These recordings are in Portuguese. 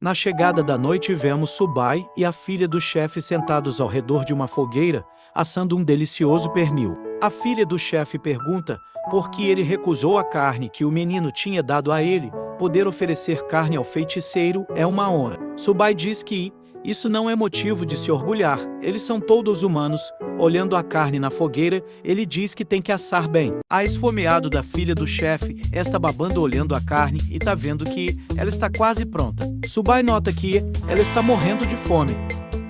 Na chegada da noite vemos Subai e a filha do chefe sentados ao redor de uma fogueira, assando um delicioso pernil. A filha do chefe pergunta por que ele recusou a carne que o menino tinha dado a ele. Poder oferecer carne ao feiticeiro é uma honra. Subai diz que isso não é motivo de se orgulhar, eles são todos humanos. Olhando a carne na fogueira, ele diz que tem que assar bem. A esfomeado da filha do chefe está babando olhando a carne e tá vendo que ela está quase pronta. Subai nota que ela está morrendo de fome.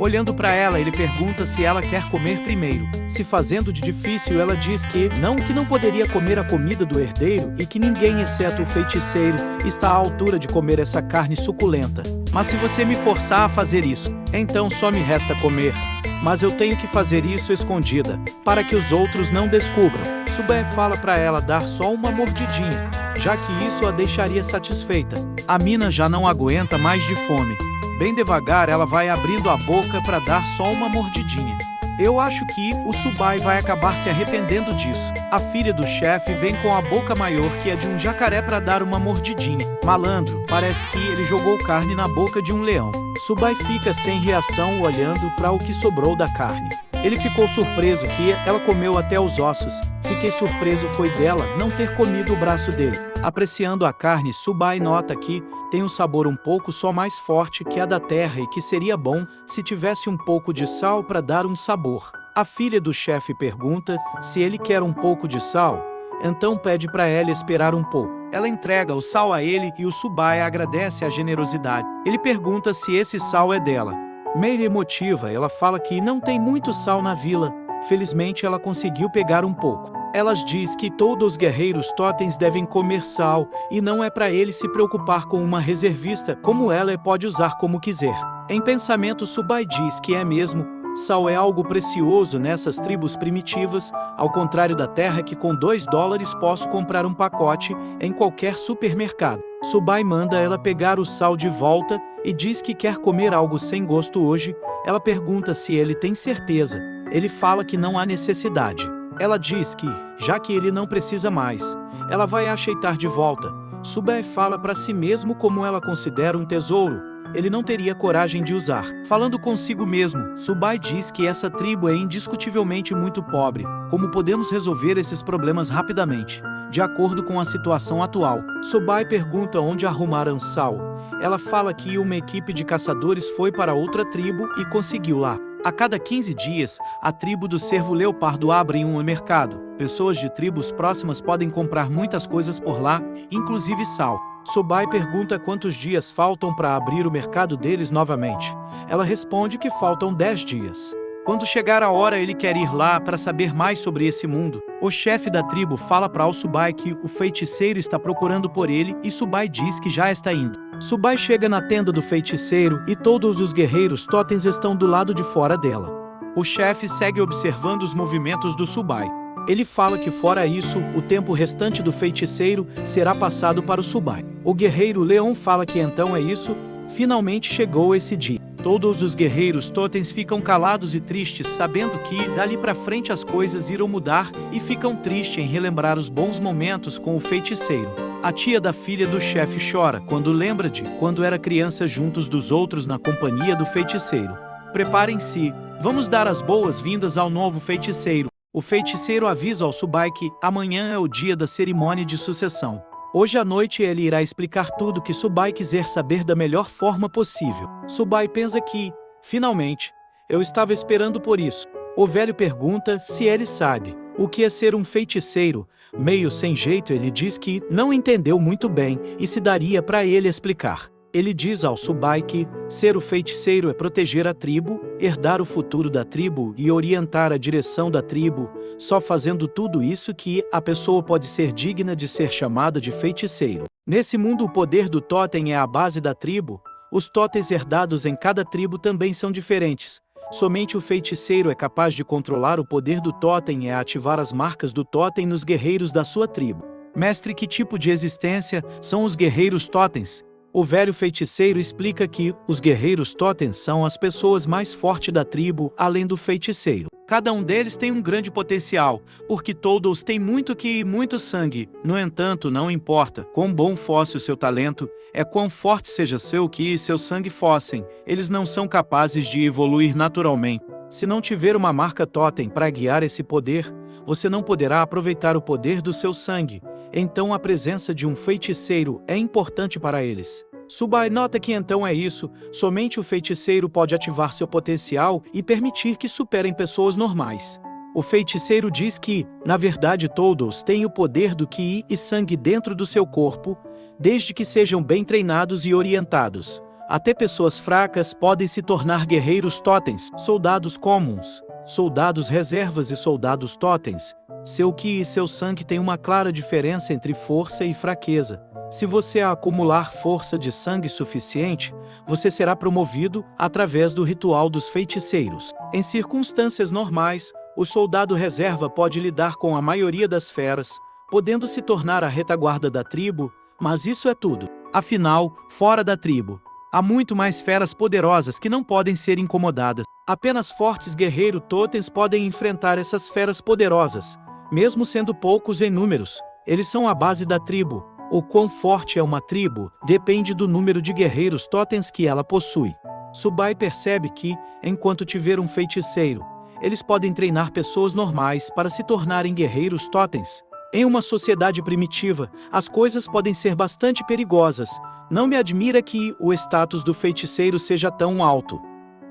Olhando para ela, ele pergunta se ela quer comer primeiro. Se fazendo de difícil, ela diz que não poderia comer a comida do herdeiro e que ninguém, exceto o feiticeiro, está à altura de comer essa carne suculenta. Mas se você me forçar a fazer isso, então só me resta comer. Mas eu tenho que fazer isso escondida, para que os outros não descubram. Subai fala para ela dar só uma mordidinha, já que isso a deixaria satisfeita. A mina já não aguenta mais de fome. Bem devagar ela vai abrindo a boca para dar só uma mordidinha. Eu acho que o Subai vai acabar se arrependendo disso. A filha do chefe vem com a boca maior que a de um jacaré para dar uma mordidinha. Malandro, parece que ele jogou carne na boca de um leão. Subai fica sem reação olhando para o que sobrou da carne. Ele ficou surpreso que ela comeu até os ossos. Fiquei surpreso foi dela não ter comido o braço dele. Apreciando a carne, Subai nota que tem um sabor um pouco só mais forte que a da terra e que seria bom se tivesse um pouco de sal para dar um sabor. A filha do chefe pergunta se ele quer um pouco de sal, então pede para ela esperar um pouco. Ela entrega o sal a ele e o Subai agradece a generosidade. Ele pergunta se esse sal é dela. Meio emotiva, ela fala que não tem muito sal na vila. Felizmente ela conseguiu pegar um pouco. Elas diz que todos os guerreiros totens devem comer sal e não é para ele se preocupar com uma reservista como ela pode usar como quiser. Em pensamento, Subai diz que é mesmo. Sal é algo precioso nessas tribos primitivas, ao contrário da terra que com $2 posso comprar um pacote em qualquer supermercado. Subai manda ela pegar o sal de volta e diz que quer comer algo sem gosto hoje. Ela pergunta se ele tem certeza. Ele fala que não há necessidade. Ela diz que, já que ele não precisa mais, ela vai aceitar de volta. Subai fala para si mesmo como ela considera um tesouro. Ele não teria coragem de usar. Falando consigo mesmo, Subai diz que essa tribo é indiscutivelmente muito pobre. Como podemos resolver esses problemas rapidamente, de acordo com a situação atual? Subai pergunta onde arrumaram sal. Ela fala que uma equipe de caçadores foi para outra tribo e conseguiu lá. A cada 15 dias, a tribo do Cervo Leopardo abre um mercado. Pessoas de tribos próximas podem comprar muitas coisas por lá, inclusive sal. Subai pergunta quantos dias faltam para abrir o mercado deles novamente. Ela responde que faltam 10 dias. Quando chegar a hora, ele quer ir lá para saber mais sobre esse mundo. O chefe da tribo fala para o Subai que o feiticeiro está procurando por ele e Subai diz que já está indo. Subai chega na tenda do feiticeiro e todos os guerreiros totens estão do lado de fora dela. O chefe segue observando os movimentos do Subai. Ele fala que fora isso, o tempo restante do feiticeiro será passado para o Subai. O guerreiro leão fala que então é isso, finalmente chegou esse dia. Todos os guerreiros totens ficam calados e tristes, sabendo que dali para frente as coisas irão mudar e ficam tristes em relembrar os bons momentos com o feiticeiro. A tia da filha do chefe chora quando lembra de quando era criança juntos dos outros na companhia do feiticeiro. Preparem-se, vamos dar as boas-vindas ao novo feiticeiro. O feiticeiro avisa ao Subai que amanhã é o dia da cerimônia de sucessão. Hoje à noite ele irá explicar tudo que Subai quiser saber da melhor forma possível. Subai pensa que, finalmente, eu estava esperando por isso. O velho pergunta se ele sabe o que é ser um feiticeiro. Meio sem jeito, ele diz que não entendeu muito bem e se daria para ele explicar. Ele diz ao Subai que ser o feiticeiro é proteger a tribo, herdar o futuro da tribo e orientar a direção da tribo. Só fazendo tudo isso que a pessoa pode ser digna de ser chamada de feiticeiro. Nesse mundo, o poder do totem é a base da tribo. Os totens herdados em cada tribo também são diferentes. Somente o feiticeiro é capaz de controlar o poder do totem e ativar as marcas do totem nos guerreiros da sua tribo. Mestre, que tipo de existência são os guerreiros totens? O velho feiticeiro explica que os guerreiros totens são as pessoas mais fortes da tribo, além do feiticeiro. Cada um deles tem um grande potencial, porque todos têm muito sangue. No entanto, não importa quão bom fosse o seu talento, quão forte seja seu ki e seu sangue fossem, eles não são capazes de evoluir naturalmente. Se não tiver uma marca totem para guiar esse poder, você não poderá aproveitar o poder do seu sangue. Então a presença de um feiticeiro é importante para eles. Subai nota que então é isso, somente o feiticeiro pode ativar seu potencial e permitir que superem pessoas normais. O feiticeiro diz que, na verdade, todos têm o poder do ki e sangue dentro do seu corpo, desde que sejam bem treinados e orientados. Até pessoas fracas podem se tornar guerreiros totens, soldados comuns, soldados reservas e soldados totens. Seu ki e seu sangue têm uma clara diferença entre força e fraqueza. Se você acumular força de sangue suficiente, você será promovido através do ritual dos feiticeiros. Em circunstâncias normais, o soldado reserva pode lidar com a maioria das feras, podendo se tornar a retaguarda da tribo, mas isso é tudo. Afinal, fora da tribo, há muito mais feras poderosas que não podem ser incomodadas. Apenas fortes guerreiros totens podem enfrentar essas feras poderosas, mesmo sendo poucos em números. Eles são a base da tribo. O quão forte é uma tribo depende do número de guerreiros totens que ela possui. Subai percebe que, enquanto tiver um feiticeiro, eles podem treinar pessoas normais para se tornarem guerreiros totens. Em uma sociedade primitiva, as coisas podem ser bastante perigosas. Não me admira que o status do feiticeiro seja tão alto.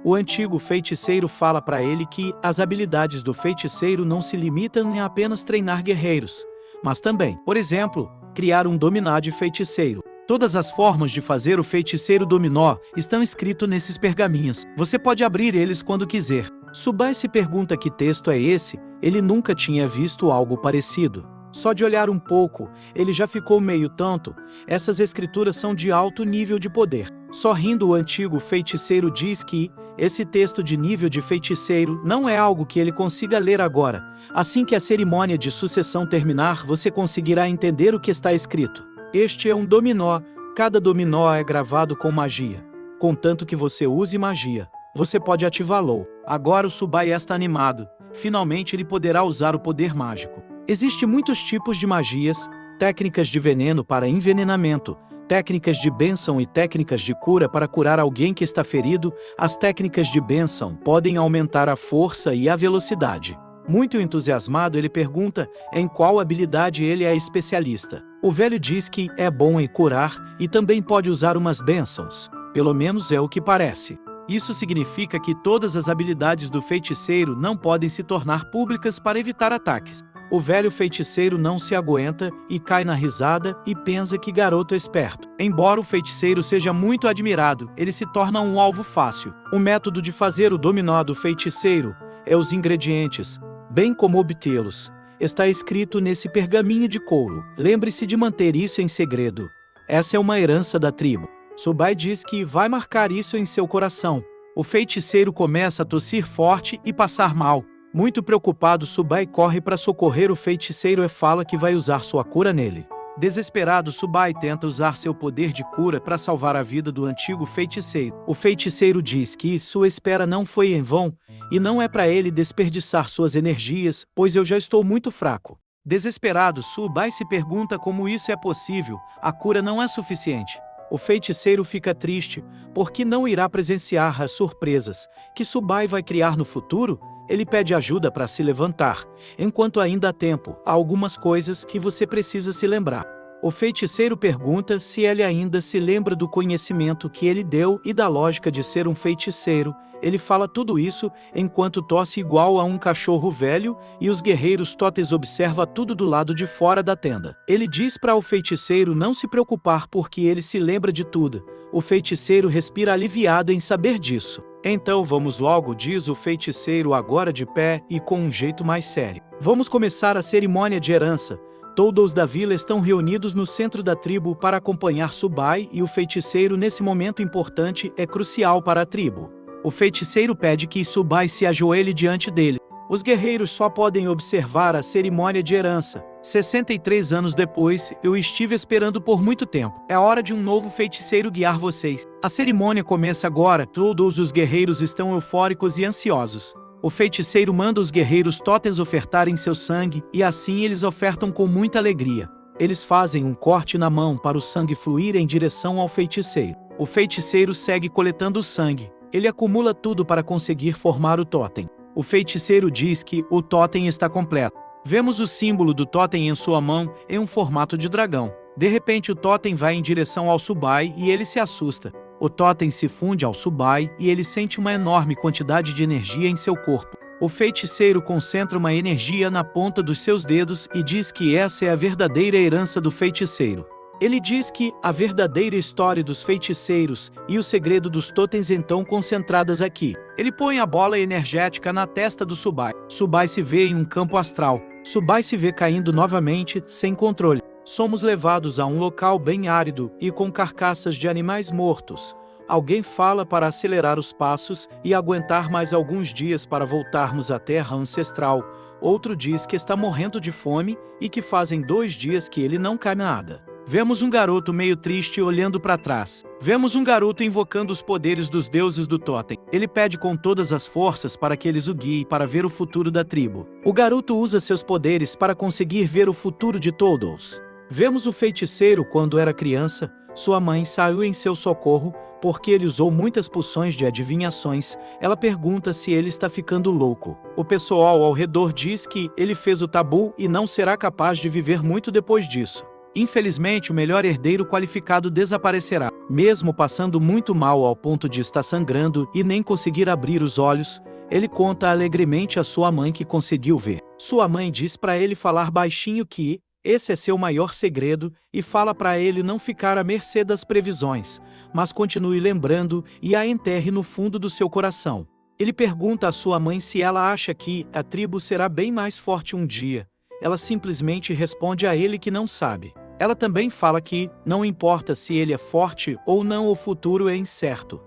O antigo feiticeiro fala para ele que as habilidades do feiticeiro não se limitam em apenas treinar guerreiros, mas também, por exemplo, criar um dominó de feiticeiro. Todas as formas de fazer o feiticeiro dominó estão escritas nesses pergaminhos. Você pode abrir eles quando quiser. Subai se pergunta que texto é esse, ele nunca tinha visto algo parecido. Só de olhar um pouco, ele já ficou meio tonto. Essas escrituras são de alto nível de poder. Sorrindo, o antigo feiticeiro diz que esse texto de nível de feiticeiro não é algo que ele consiga ler agora. Assim que a cerimônia de sucessão terminar, você conseguirá entender o que está escrito. Este é um dominó. Cada dominó é gravado com magia. Contanto que você use magia, você pode ativá-lo. Agora o Subai está animado. Finalmente ele poderá usar o poder mágico. Existem muitos tipos de magias, técnicas de veneno para envenenamento, técnicas de bênção e técnicas de cura para curar alguém que está ferido. As técnicas de bênção podem aumentar a força e a velocidade. Muito entusiasmado, ele pergunta em qual habilidade ele é especialista. O velho diz que é bom em curar e também pode usar umas bênçãos. Pelo menos é o que parece. Isso significa que todas as habilidades do feiticeiro não podem se tornar públicas para evitar ataques. O velho feiticeiro não se aguenta e cai na risada e pensa que garoto esperto. Embora o feiticeiro seja muito admirado, ele se torna um alvo fácil. O método de fazer o dominó do feiticeiro é os ingredientes, bem como obtê-los. Está escrito nesse pergaminho de couro. Lembre-se de manter isso em segredo. Essa é uma herança da tribo. Subai diz que vai marcar isso em seu coração. O feiticeiro começa a tossir forte e passar mal. Muito preocupado, Subai corre para socorrer o feiticeiro e fala que vai usar sua cura nele. Desesperado, Subai tenta usar seu poder de cura para salvar a vida do antigo feiticeiro. O feiticeiro diz que sua espera não foi em vão e não é para ele desperdiçar suas energias, pois eu já estou muito fraco. Desesperado, Subai se pergunta como isso é possível. A cura não é suficiente. O feiticeiro fica triste, porque não irá presenciar as surpresas que Subai vai criar no futuro. Ele pede ajuda para se levantar. Enquanto ainda há tempo, há algumas coisas que você precisa se lembrar. O feiticeiro pergunta se ele ainda se lembra do conhecimento que ele deu e da lógica de ser um feiticeiro. Ele fala tudo isso enquanto tosse igual a um cachorro velho e os guerreiros totens observam tudo do lado de fora da tenda. Ele diz para o feiticeiro não se preocupar porque ele se lembra de tudo. O feiticeiro respira aliviado em saber disso. Então vamos logo, diz o feiticeiro agora de pé e com um jeito mais sério. Vamos começar a cerimônia de herança. Todos da vila estão reunidos no centro da tribo para acompanhar Subai e o feiticeiro nesse momento importante é crucial para a tribo. O feiticeiro pede que Subai se ajoelhe diante dele. Os guerreiros só podem observar a cerimônia de herança. 63 anos depois, eu estive esperando por muito tempo. É hora de um novo feiticeiro guiar vocês. A cerimônia começa agora. Todos os guerreiros estão eufóricos e ansiosos. O feiticeiro manda os guerreiros totens ofertarem seu sangue, e assim eles ofertam com muita alegria. Eles fazem um corte na mão para o sangue fluir em direção ao feiticeiro. O feiticeiro segue coletando o sangue. Ele acumula tudo para conseguir formar o totem. O feiticeiro diz que o totem está completo. Vemos o símbolo do totem em sua mão em um formato de dragão. De repente o totem vai em direção ao Subai e ele se assusta. O totem se funde ao Subai e ele sente uma enorme quantidade de energia em seu corpo. O feiticeiro concentra uma energia na ponta dos seus dedos e diz que essa é a verdadeira herança do feiticeiro. Ele diz que a verdadeira história dos feiticeiros e o segredo dos totens estão concentradas aqui. Ele põe a bola energética na testa do Subai. Subai se vê em um campo astral. Subai se vê caindo novamente, sem controle. Somos levados a um local bem árido e com carcaças de animais mortos. Alguém fala para acelerar os passos e aguentar mais alguns dias para voltarmos à terra ancestral. Outro diz que está morrendo de fome e que fazem 2 dias que ele não come nada. Vemos um garoto meio triste olhando para trás. Vemos um garoto invocando os poderes dos deuses do totem. Ele pede com todas as forças para que eles o guiem para ver o futuro da tribo. O garoto usa seus poderes para conseguir ver o futuro de todos. Vemos o feiticeiro quando era criança. Sua mãe saiu em seu socorro porque ele usou muitas poções de adivinhações. Ela pergunta se ele está ficando louco. O pessoal ao redor diz que ele fez o tabu e não será capaz de viver muito depois disso. Infelizmente, o melhor herdeiro qualificado desaparecerá. Mesmo passando muito mal ao ponto de estar sangrando e nem conseguir abrir os olhos, ele conta alegremente à sua mãe que conseguiu ver. Sua mãe diz para ele falar baixinho que esse é seu maior segredo e fala para ele não ficar à mercê das previsões, mas continue lembrando e a enterre no fundo do seu coração. Ele pergunta à sua mãe se ela acha que a tribo será bem mais forte um dia. Ela simplesmente responde a ele que não sabe. Ela também fala que não importa se ele é forte ou não, o futuro é incerto.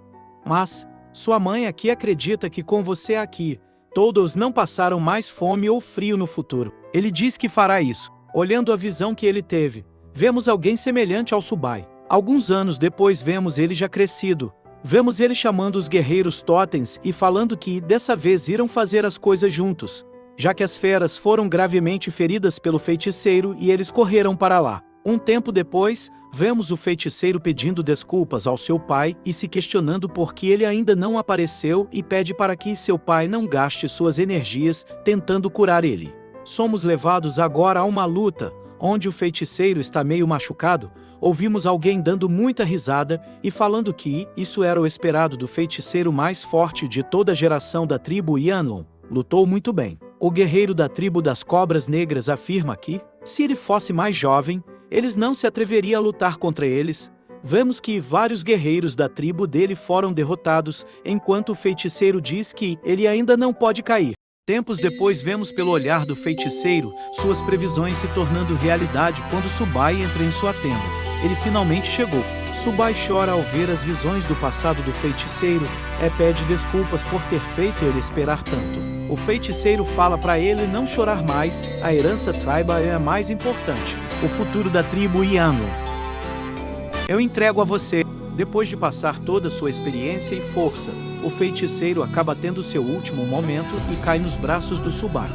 Mas sua mãe aqui acredita que com você aqui, todos não passaram mais fome ou frio no futuro. Ele diz que fará isso. Olhando a visão que ele teve, vemos alguém semelhante ao Subai. Alguns anos depois vemos ele já crescido. Vemos ele chamando os guerreiros totens e falando que dessa vez irão fazer as coisas juntos, já que as feras foram gravemente feridas pelo feiticeiro e eles correram para lá. Um tempo depois, vemos o feiticeiro pedindo desculpas ao seu pai e se questionando por que ele ainda não apareceu e pede para que seu pai não gaste suas energias tentando curar ele. Somos levados agora a uma luta, onde o feiticeiro está meio machucado. Ouvimos alguém dando muita risada e falando que isso era o esperado do feiticeiro mais forte de toda a geração da tribo Yanlon. Lutou muito bem. O guerreiro da tribo das Cobras Negras afirma que, se ele fosse mais jovem, eles não se atreveriam a lutar contra eles. Vemos que vários guerreiros da tribo dele foram derrotados, enquanto o feiticeiro diz que ele ainda não pode cair. Tempos depois vemos pelo olhar do feiticeiro suas previsões se tornando realidade quando Subai entra em sua tenda. Ele finalmente chegou. Subai chora ao ver as visões do passado do feiticeiro e pede desculpas por ter feito ele esperar tanto. O feiticeiro fala para ele não chorar mais, a herança tribal é a mais importante. O futuro da tribo Yanlon. Eu entrego a você. Depois de passar toda a sua experiência e força, o feiticeiro acaba tendo seu último momento e cai nos braços do Subai.